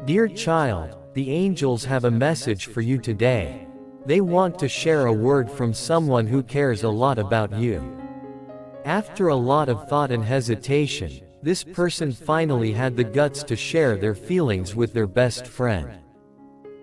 Dear child, the angels have a message for you today. They want to share a word from someone who cares a lot about you. After a lot of thought and hesitation, this person finally had the guts to share their feelings with their best friend.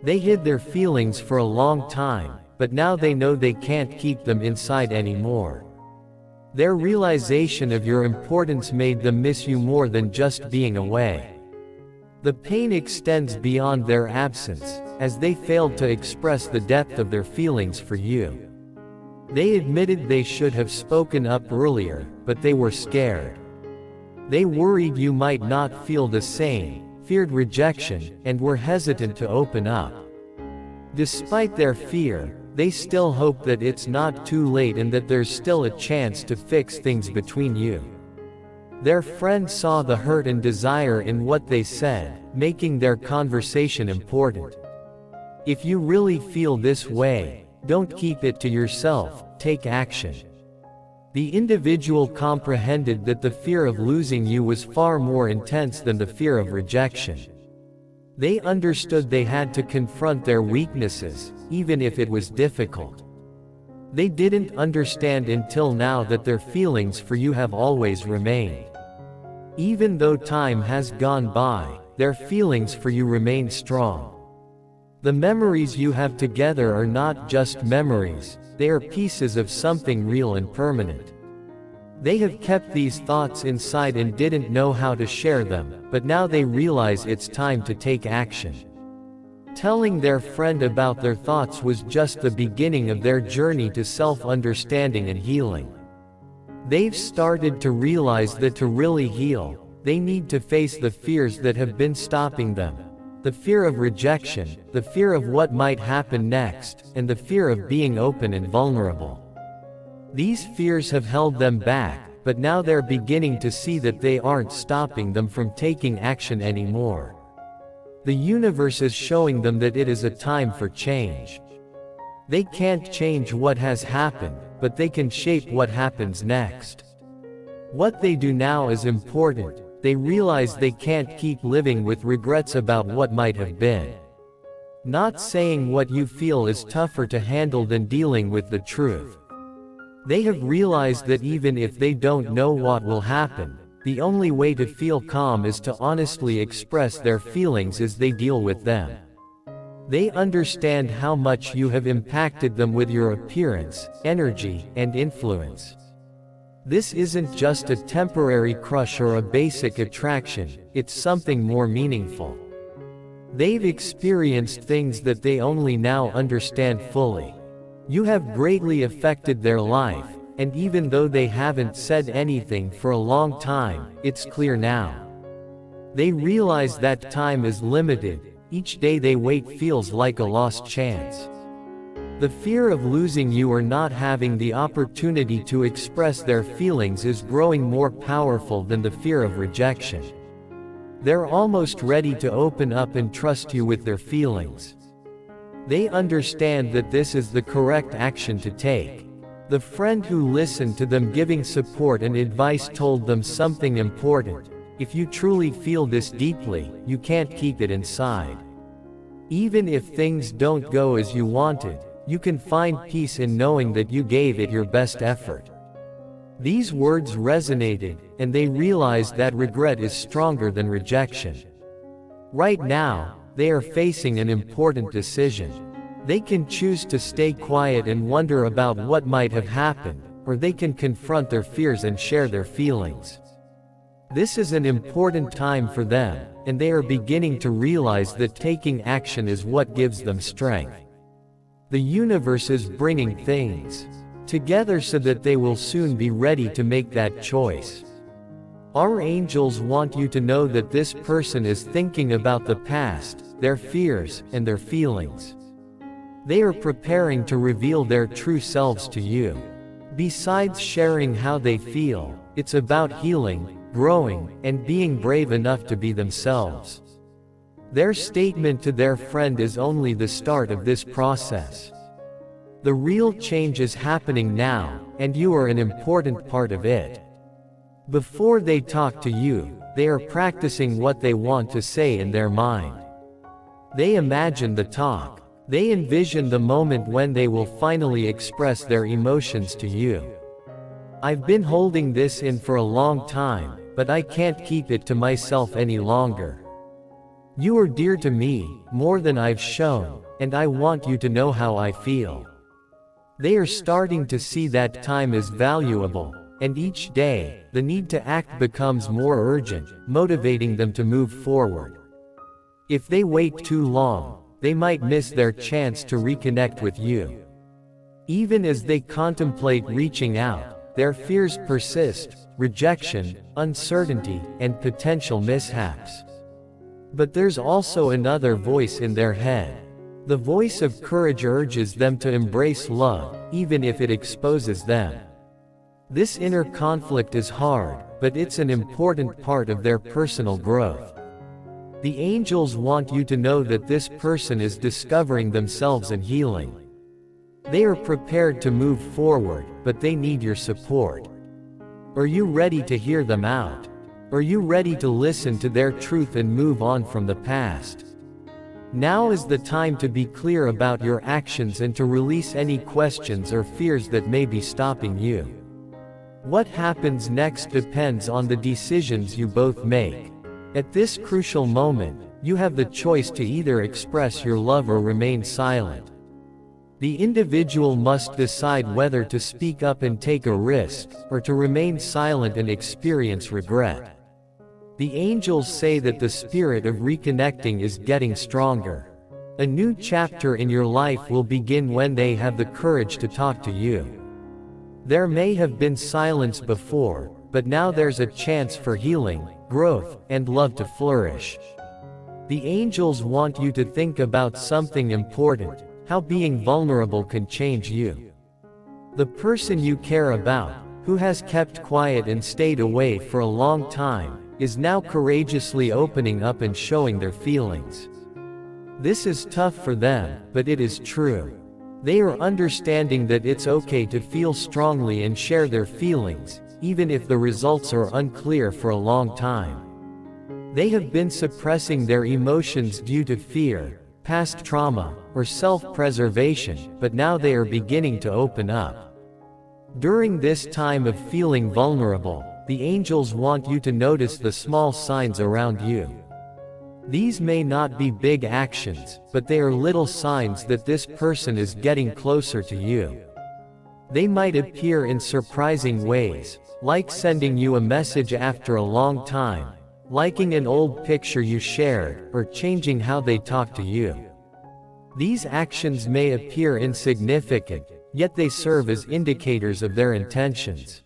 They hid their feelings for a long time, but now they know they can't keep them inside anymore. Their realization of your importance made them miss you more than just being away. The pain extends beyond their absence, as they failed to express the depth of their feelings for you. They admitted they should have spoken up earlier, but they were scared. They worried you might not feel the same, feared rejection, and were hesitant to open up. Despite their fear, they still hope that it's not too late and that there's still a chance to fix things between you. Their friend saw the hurt and desire in what they said, making their conversation important. If you really feel this way, don't keep it to yourself, take action. The individual comprehended that the fear of losing you was far more intense than the fear of rejection. They understood they had to confront their weaknesses, even if it was difficult. They didn't understand until now that their feelings for you have always remained. Even though time has gone by, their feelings for you remain strong. The memories you have together are not just memories, they are pieces of something real and permanent. They have kept these thoughts inside and didn't know how to share them, but now they realize it's time to take action. Telling their friend about their thoughts was just the beginning of their journey to self-understanding and healing. They've started to realize that to really heal, they need to face the fears that have been stopping them. The fear of rejection, the fear of what might happen next, and the fear of being open and vulnerable. These fears have held them back, but now they're beginning to see that they aren't stopping them from taking action anymore. The universe is showing them that it is a time for change. They can't change what has happened, but they can shape what happens next. What they do now is important. They realize they can't keep living with regrets about what might have been. Not saying what you feel is tougher to handle than dealing with the truth. They have realized that even if they don't know what will happen, the only way to feel calm is to honestly express their feelings as they deal with them. They understand how much you have impacted them with your appearance, energy, and influence. This isn't just a temporary crush or a basic attraction, it's something more meaningful. They've experienced things that they only now understand fully. You have greatly affected their life, and even though they haven't said anything for a long time, it's clear now. They realize that time is limited, each day they wait feels like a lost chance. The fear of losing you or not having the opportunity to express their feelings is growing more powerful than the fear of rejection. They're almost ready to open up and trust you with their feelings. They understand that this is the correct action to take. The friend who listened to them giving support and advice told them something important. If you truly feel this deeply, you can't keep it inside. Even if things don't go as you wanted, you can find peace in knowing that you gave it your best effort. These words resonated, and they realized that regret is stronger than rejection. Right now, they are facing an important decision. They can choose to stay quiet and wonder about what might have happened, or they can confront their fears and share their feelings. This is an important time for them, and they are beginning to realize that taking action is what gives them strength. The universe is bringing things together so that they will soon be ready to make that choice. Our angels want you to know that this person is thinking about the past, their fears, and their feelings. They are preparing to reveal their true selves to you. Besides sharing how they feel, it's about healing, growing, and being brave enough to be themselves. Their statement to their friend is only the start of this process. The real change is happening now, and you are an important part of it. Before they talk to you, they are practicing what they want to say in their mind. They imagine the talk. They envision the moment when they will finally express their emotions to you. I've been holding this in for a long time, but I can't keep it to myself any longer. You are dear to me, more than I've shown, and I want you to know how I feel. They are starting to see that time is valuable, and each day, the need to act becomes more urgent, motivating them to move forward. If they wait too long, they might miss their chance to reconnect with you. Even as they contemplate reaching out, their fears persist: rejection, uncertainty, and potential mishaps. But there's also another voice in their head. The voice of courage urges them to embrace love, even if it exposes them. This inner conflict is hard, but it's an important part of their personal growth. The angels want you to know that this person is discovering themselves and healing. They are prepared to move forward, but they need your support. Are you ready to hear them out? Are you ready to listen to their truth and move on from the past? Now is the time to be clear about your actions and to release any questions or fears that may be stopping you. What happens next depends on the decisions you both make. At this crucial moment, you have the choice to either express your love or remain silent. The individual must decide whether to speak up and take a risk, or to remain silent and experience regret. The angels say that the spirit of reconnecting is getting stronger. A new chapter in your life will begin when they have the courage to talk to you. There may have been silence before, but now there's a chance for healing, growth, and love to flourish. The angels want you to think about something important: how being vulnerable can change you. The person you care about, who has kept quiet and stayed away for a long time, is now courageously opening up and showing their feelings. This is tough for them, but it is true. They are understanding that it's okay to feel strongly and share their feelings, even if the results are unclear for a long time. They have been suppressing their emotions due to fear, past trauma, or self-preservation, but now they are beginning to open up. During this time of feeling vulnerable, the angels want you to notice the small signs around you. These may not be big actions, but they are little signs that this person is getting closer to you. They might appear in surprising ways, like sending you a message after a long time, liking an old picture you shared, or changing how they talk to you. These actions may appear insignificant, yet they serve as indicators of their intentions.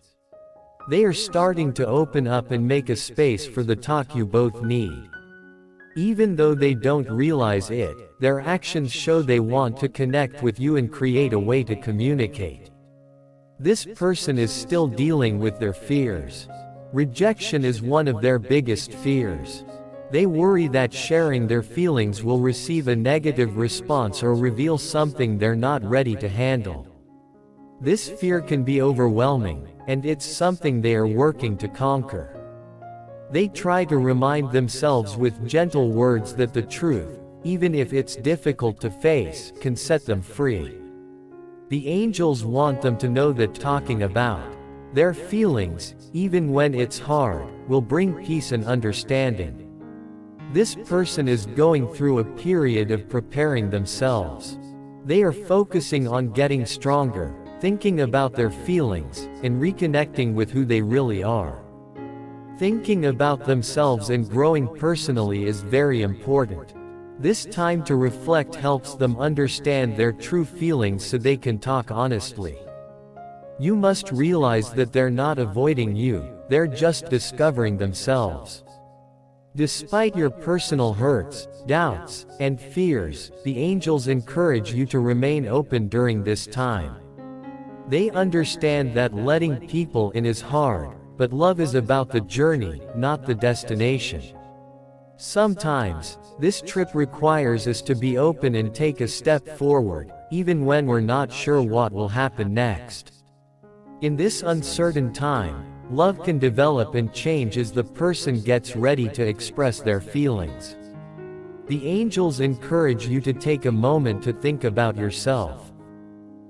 They are starting to open up and make a space for the talk you both need. Even though they don't realize it, their actions show they want to connect with you and create a way to communicate. This person is still dealing with their fears. Rejection is one of their biggest fears. They worry that sharing their feelings will receive a negative response or reveal something they're not ready to handle. This fear can be overwhelming, and it's something they are working to conquer. They try to remind themselves with gentle words that the truth, even if it's difficult to face, can set them free. The angels want them to know that talking about their feelings, even when it's hard, will bring peace and understanding. This person is going through a period of preparing themselves. They are focusing on getting stronger, thinking about their feelings, and reconnecting with who they really are. Thinking about themselves and growing personally is very important. This time to reflect helps them understand their true feelings so they can talk honestly. You must realize that they're not avoiding you, they're just discovering themselves. Despite your personal hurts, doubts, and fears, the angels encourage you to remain open during this time. They understand that letting people in is hard, but love is about the journey, not the destination. Sometimes, this trip requires us to be open and take a step forward, even when we're not sure what will happen next. In this uncertain time, love can develop and change as the person gets ready to express their feelings. The angels encourage you to take a moment to think about yourself.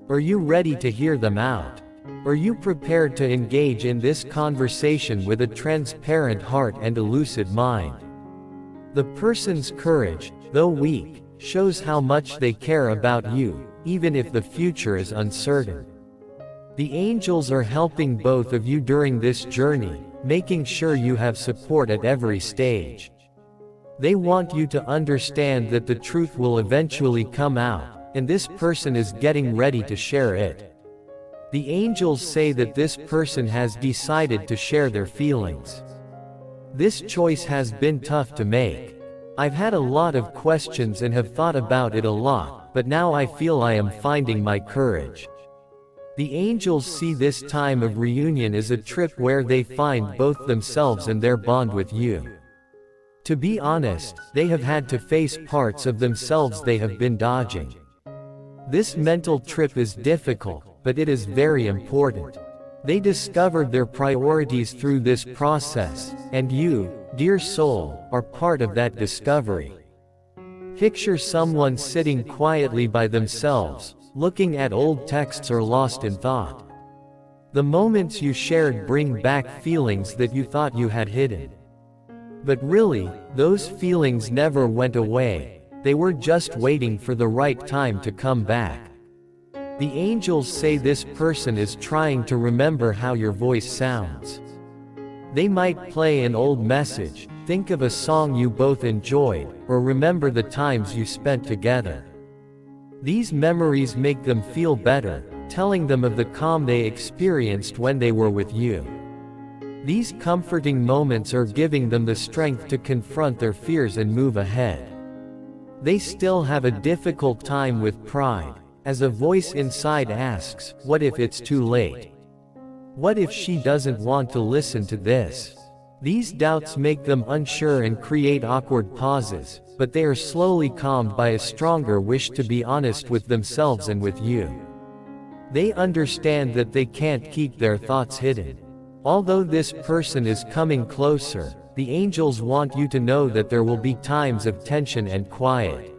Are you ready to hear them out? Are you prepared to engage in this conversation with a transparent heart and a lucid mind? The person's courage, though weak, shows how much they care about you, even if the future is uncertain. The angels are helping both of you during this journey, making sure you have support at every stage. They want you to understand that the truth will eventually come out, and this person is getting ready to share it. The angels say that this person has decided to share their feelings. This choice has been tough to make. I've had a lot of questions and have thought about it a lot, but now I feel I am finding my courage. The angels see this time of reunion as a trip where they find both themselves and their bond with you. To be honest, they have had to face parts of themselves they have been dodging. This mental trip is difficult, but it is very important. They discovered their priorities through this process, and you, dear soul, are part of that discovery. Picture someone sitting quietly by themselves, looking at old texts or lost in thought. The moments you shared bring back feelings that you thought you had hidden. But really, those feelings never went away, they were just waiting for the right time to come back. The angels say this person is trying to remember how your voice sounds. They might play an old message, think of a song you both enjoyed, or remember the times you spent together. These memories make them feel better, telling them of the calm they experienced when they were with you. These comforting moments are giving them the strength to confront their fears and move ahead. They still have a difficult time with pride, as a voice inside asks, what if it's too late? What if she doesn't want to listen to this? These doubts make them unsure and create awkward pauses, but they are slowly calmed by a stronger wish to be honest with themselves and with you. They understand that they can't keep their thoughts hidden. Although this person is coming closer, the angels want you to know that there will be times of tension and quiet.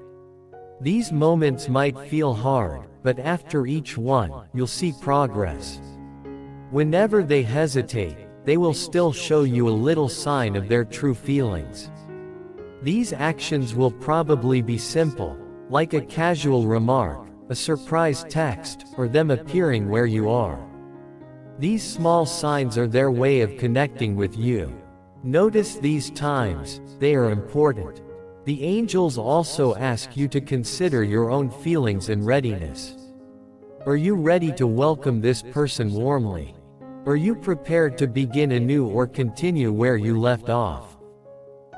These moments might feel hard, but after each one, you'll see progress. Whenever they hesitate, they will still show you a little sign of their true feelings. These actions will probably be simple, like a casual remark, a surprise text, or them appearing where you are. These small signs are their way of connecting with you. Notice these times, they are important. The angels also ask you to consider your own feelings and readiness. Are you ready to welcome this person warmly? Are you prepared to begin anew or continue where you left off?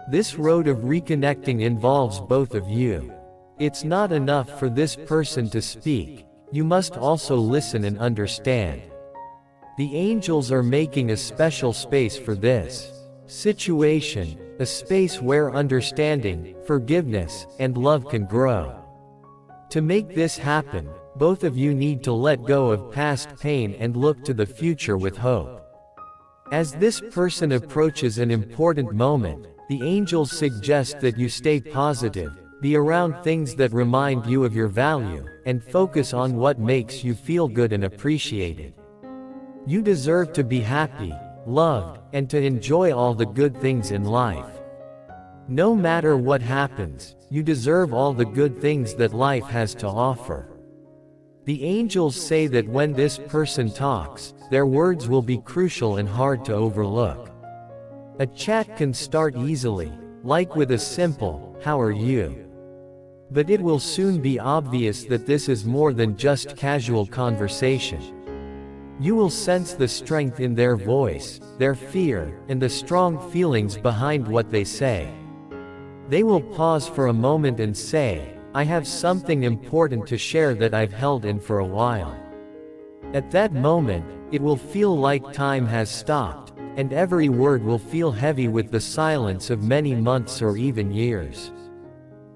This road of reconnecting involves both of you. It's not enough for this person to speak, you must also listen and understand. The angels are making a special space for this situation, a space where understanding, forgiveness, and love can grow. To make this happen, both of you need to let go of past pain and look to the future with hope. As this person approaches an important moment, the angels suggest that you stay positive, be around things that remind you of your value, and focus on what makes you feel good and appreciated. You deserve to be happy, loved, and to enjoy all the good things in life. No matter what happens, you deserve all the good things that life has to offer. The angels say that when this person talks, their words will be crucial and hard to overlook. A chat can start easily, like with a simple, "How are you?" But it will soon be obvious that this is more than just casual conversation. You will sense the strength in their voice, their fear, and the strong feelings behind what they say. They will pause for a moment and say, "I have something important to share that I've held in for a while." At that moment, it will feel like time has stopped, and every word will feel heavy with the silence of many months or even years.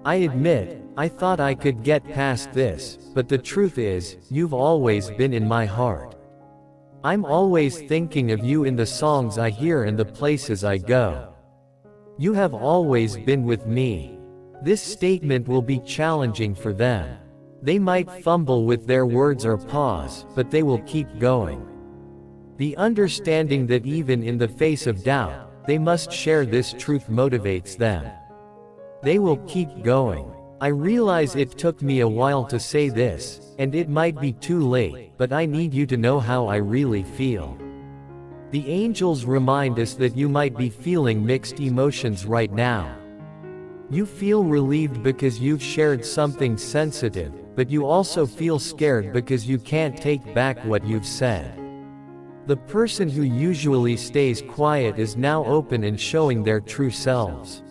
I admit, I thought I could get past this, but the truth is, you've always been in my heart. I'm always thinking of you in the songs I hear and the places I go. You have always been with me. This statement will be challenging for them. They might fumble with their words or pause, but they will keep going. The understanding that even in the face of doubt, they must share this truth motivates them. They will keep going. I realize it took me a while to say this, and it might be too late, but I need you to know how I really feel. The angels remind us that you might be feeling mixed emotions right now. You feel relieved because you've shared something sensitive, but you also feel scared because you can't take back what you've said. The person who usually stays quiet is now open and showing their true selves.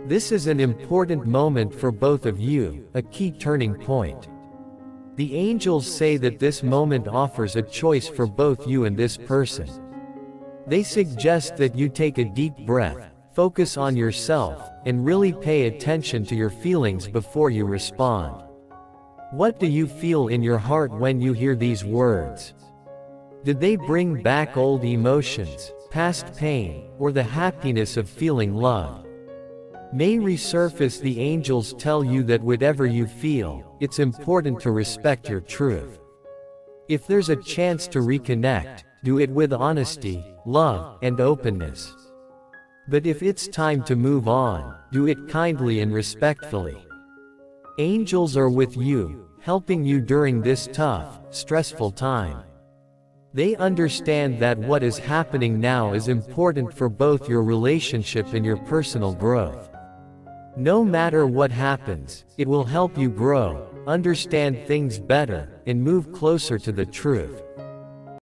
This is an important moment for both of you, a key turning point. The angels say that this moment offers a choice for both you and this person. They suggest that you take a deep breath, focus on yourself, and really pay attention to your feelings before you respond. What do you feel in your heart when you hear these words? Did they bring back old emotions, past pain, or the happiness of feeling loved? May resurface. The angels tell you that whatever you feel, it's important to respect your truth. If there's a chance to reconnect, do it with honesty, love, and openness. But if it's time to move on, do it kindly and respectfully. Angels are with you, helping you during this tough, stressful time. They understand that what is happening now is important for both your relationship and your personal growth. No matter what happens, it will help you grow, understand things better, and move closer to the truth.